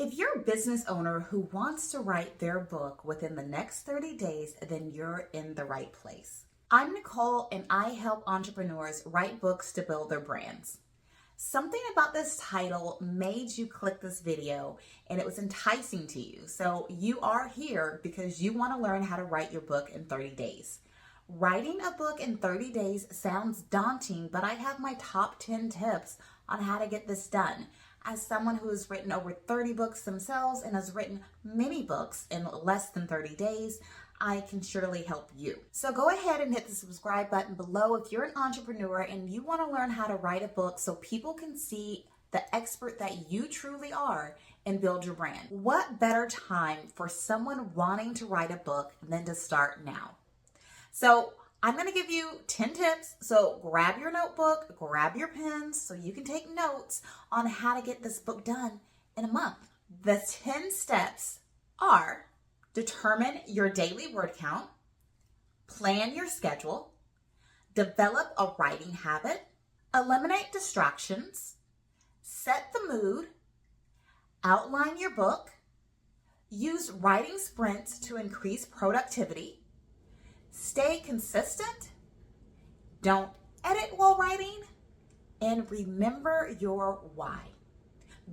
If you're a business owner who wants to write their book within the next 30 days, then you're in the right place. I'm Nicole, and I help entrepreneurs write books to build their brands. Something about this title made you click this video, and it was enticing to you. So you are here because you want to learn how to write your book in 30 days. Writing a book in 30 days sounds daunting, but I have my top 10 tips on how to get this done. As someone who has written over 30 books themselves and has written many books in less than 30 days, I can surely help you. So go ahead and hit the subscribe button below if you're an entrepreneur and you want to learn how to write a book so people can see the expert that you truly are and build your brand. What better time for someone wanting to write a book than to start now? So I'm going to give you 10 tips. So grab your notebook, grab your pens so you can take notes on how to get this book done in a month. The 10 steps are: determine your daily word count, plan your schedule, develop a writing habit, eliminate distractions, set the mood, outline your book, use writing sprints to increase productivity, stay consistent, don't edit while writing, and remember your why.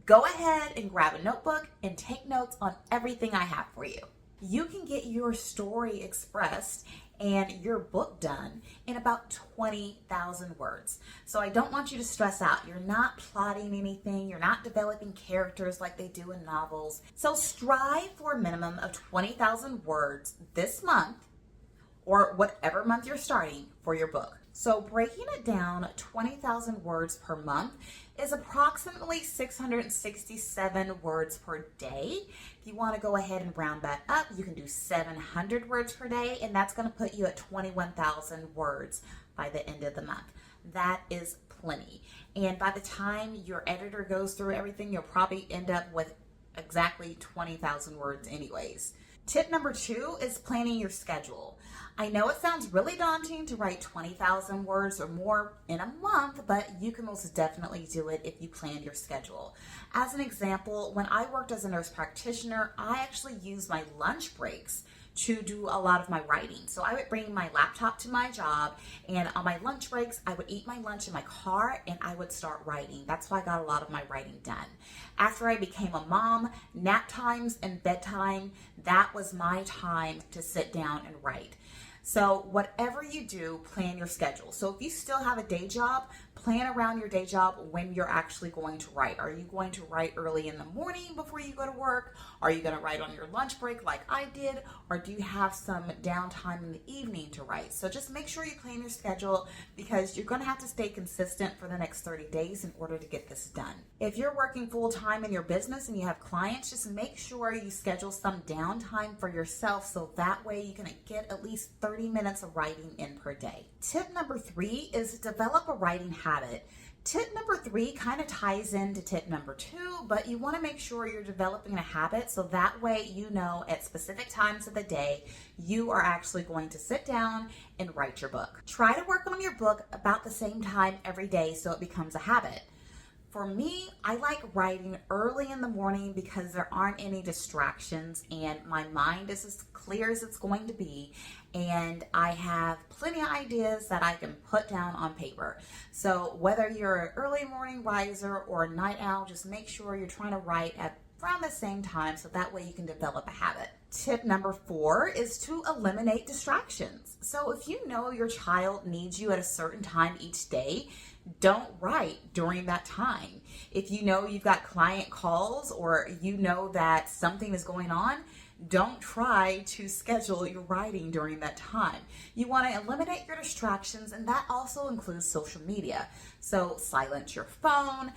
Go ahead and grab a notebook and take notes on everything I have for you. You can get your story expressed and your book done in about 20,000 words. So I don't want you to stress out. You're not plotting anything. You're not developing characters like they do in novels. So strive for a minimum of 20,000 words this month, or whatever month you're starting for your book. So breaking it down, 20,000 words per month is approximately 667 words per day. If you want to go ahead and round that up, you can do 700 words per day, and that's going to put you at 21,000 words by the end of the month. That is plenty. And by the time your editor goes through everything, you'll probably end up with exactly 20,000 words anyways. Tip number 2 is planning your schedule. I know it sounds really daunting to write 20,000 words or more in a month, but you can most definitely do it if you plan your schedule. As an example, when I worked as a nurse practitioner, I actually used my lunch breaks to do a lot of my writing. So I would bring my laptop to my job, and on my lunch breaks, I would eat my lunch in my car and I would start writing. That's why I got a lot of my writing done. After I became a mom, nap times and bedtime, that was my time to sit down and write. So whatever you do, plan your schedule. So if you still have a day job, plan around your day job when you're actually going to write. Are you going to write early in the morning before you go to work? Are you going to write on your lunch break like I did? Or do you have some downtime in the evening to write? So just make sure you plan your schedule, because you're going to have to stay consistent for the next 30 days in order to get this done. If you're working full time in your business and you have clients, just make sure you schedule some downtime for yourself, so that way you can get at least 30 minutes of writing in per day. Tip number 3 is develop a writing habit. Tip number 3 kind of ties into tip number 2, but you want to make sure you're developing a habit so that way you know at specific times of the day you are actually going to sit down and write your book. Try to work on your book about the same time every day so it becomes a habit. For me, I like writing early in the morning because there aren't any distractions and my mind is as clear as it's going to be, and I have plenty of ideas that I can put down on paper. So whether you're an early morning riser or a night owl, just make sure you're trying to write at around the same time so that way you can develop a habit. Tip number 4 is to eliminate distractions. So if you know your child needs you at a certain time each day, don't write during that time. If you know you've got client calls or you know that something is going on, don't try to schedule your writing during that time. You want to eliminate your distractions, and that also includes social media. So silence your phone,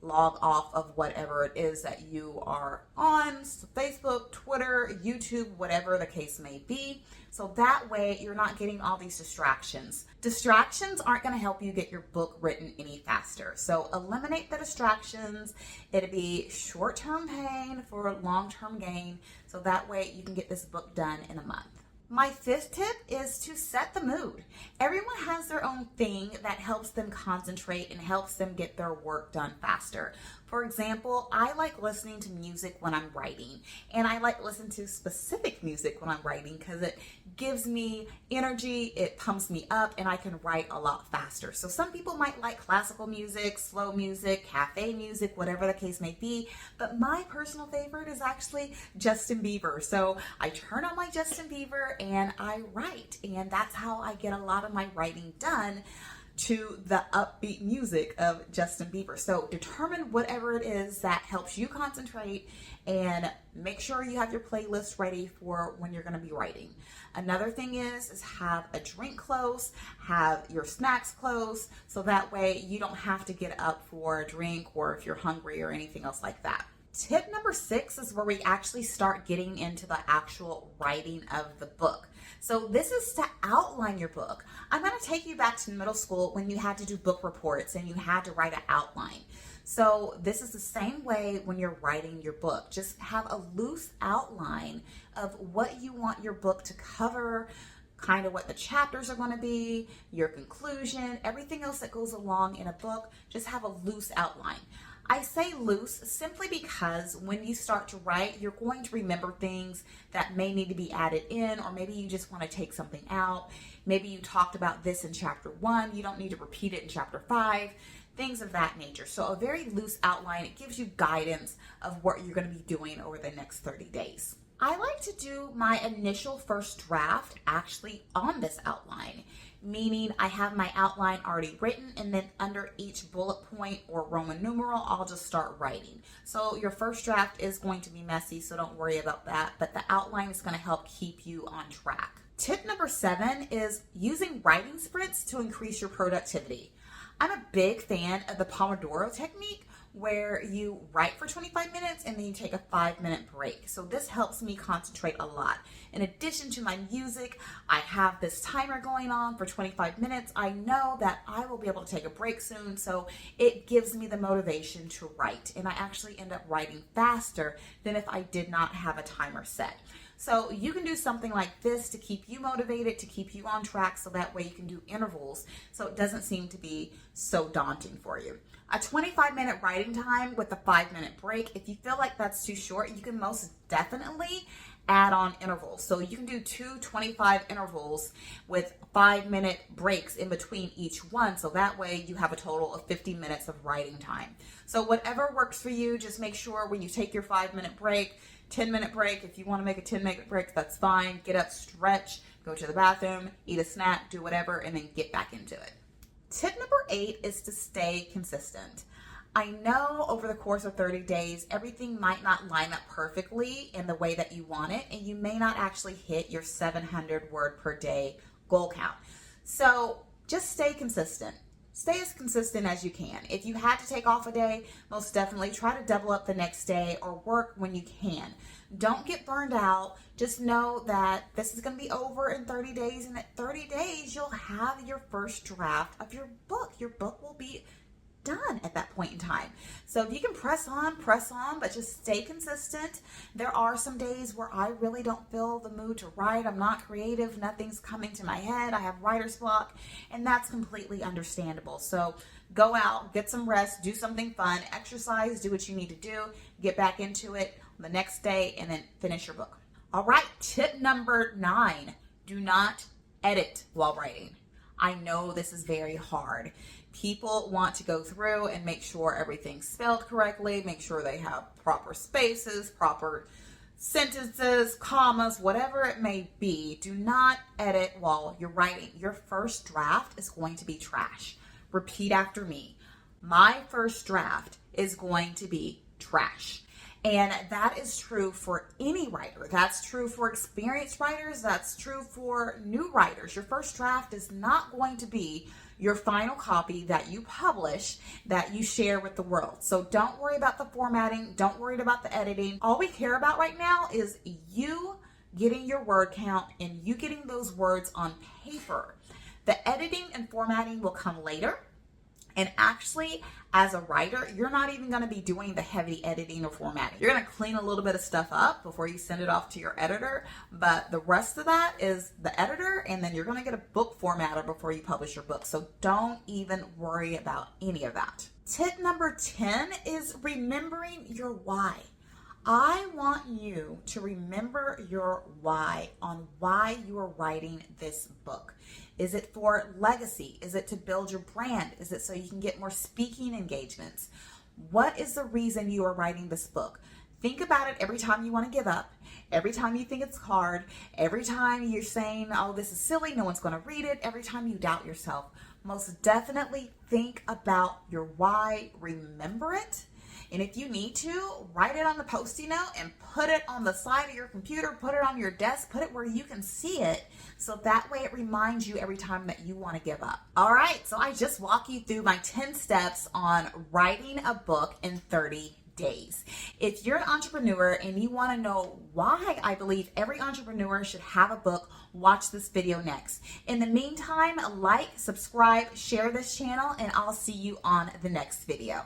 log off of whatever it is that you are on, Facebook, Twitter, YouTube, whatever the case may be. So that way you're not getting all these distractions. Distractions aren't going to help you get your book written any faster. So eliminate the distractions. It'll be short-term pain for long-term gain. So that way you can get this book done in a month. My 5th tip is to set the mood. Everyone has their own thing that helps them concentrate and helps them get their work done faster. For example, I like listening to music when I'm writing, and I like listening to specific music when I'm writing because it gives me energy, it pumps me up, and I can write a lot faster. So some people might like classical music, slow music, cafe music, whatever the case may be, but my personal favorite is actually Justin Bieber. So I turn on my Justin Bieber and I write, and that's how I get a lot of my writing done, to the upbeat music of Justin Bieber. So determine whatever it is that helps you concentrate, and make sure you have your playlist ready for when you're going to be writing. Another thing is have a drink close, have your snacks close, so that way you don't have to get up for a drink or if you're hungry or anything else like that. Tip number 6 is where we actually start getting into the actual writing of the book. So this is to outline your book. I'm going to take you back to middle school when you had to do book reports and you had to write an outline. So this is the same way when you're writing your book. Just have a loose outline of what you want your book to cover, kind of what the chapters are going to be, your conclusion, everything else that goes along in a book. Just have a loose outline. I say loose simply because when you start to write, you're going to remember things that may need to be added in, or maybe you just want to take something out. Maybe you talked about this in chapter 1, you don't need to repeat it in chapter 5, things of that nature. So a very loose outline, it gives you guidance of what you're going to be doing over the next 30 days. I like to do my initial first draft actually on this outline, meaning I have my outline already written, and then under each bullet point or Roman numeral, I'll just start writing. So your first draft is going to be messy, so don't worry about that, but the outline is going to help keep you on track. Tip number 7 is using writing sprints to increase your productivity. I'm a big fan of the Pomodoro technique, where you write for 25 minutes and then you take a 5-minute break. So this helps me concentrate a lot. In addition to my music, I have this timer going on for 25 minutes. I know that I will be able to take a break soon, so it gives me the motivation to write. And I actually end up writing faster than if I did not have a timer set. So you can do something like this to keep you motivated, to keep you on track, so that way you can do intervals so it doesn't seem to be so daunting for you. A 25-minute writing time with a 5-minute break, if you feel like that's too short, you can most definitely add on intervals. So you can do 2 25 intervals with 5-minute breaks in between each one. So that way you have a total of 50 minutes of writing time. So whatever works for you, just make sure when you take your 5-minute break, 10-minute break, if you want to make a 10-minute break, that's fine. Get up, stretch, go to the bathroom, eat a snack, do whatever, and then get back into it. Tip number 8 is to stay consistent. I know over the course of 30 days, everything might not line up perfectly in the way that you want it, and you may not actually hit your 700 word per day goal count. So just stay consistent. Stay as consistent as you can. If you had to take off a day, most definitely try to double up the next day or work when you can. Don't get burned out. Just know that this is going to be over in 30 days, and at 30 days, you'll have your first draft of your book. Your book will be done at that point in time. So if you can press on, but just stay consistent. There are some days where I really don't feel the mood to write. I'm not creative. Nothing's coming to my head. I have writer's block, and that's completely understandable. So go out, get some rest, do something fun, exercise, do what you need to do, get back into it the next day, and then finish your book. All right, tip number 9, do not edit while writing. I know this is very hard. People want to go through and make sure everything's spelled correctly, make sure they have proper spaces, proper sentences, commas, whatever it may be. Do not edit while you're writing. Your first draft is going to be trash. Repeat after me. My first draft is going to be trash. And that is true for any writer. That's true for experienced writers. That's true for new writers. Your first draft is not going to be your final copy that you publish, that you share with the world. So don't worry about the formatting. Don't worry about the editing. All we care about right now is you getting your word count and you getting those words on paper. The editing and formatting will come later. And actually, as a writer, you're not even going to be doing the heavy editing or formatting. You're going to clean a little bit of stuff up before you send it off to your editor, but the rest of that is the editor, and then you're going to get a book formatter before you publish your book. So don't even worry about any of that. Tip number 10 is remembering your why. I want you to remember your why on why you are writing this book. Is it for legacy? Is it to build your brand? Is it so you can get more speaking engagements? What is the reason you are writing this book? Think about it every time you want to give up, every time you think it's hard, every time you're saying, oh, this is silly, no one's going to read it, every time you doubt yourself. Most definitely think about your why, remember it. And if you need to, write it on the Post-it note and put it on the side of your computer, put it on your desk, put it where you can see it, so that way it reminds you every time that you want to give up. All right, so I just walked you through my 10 steps on writing a book in 30 days. If you're an entrepreneur and you want to know why I believe every entrepreneur should have a book, watch this video next. In the meantime, like, subscribe, share this channel, and I'll see you on the next video.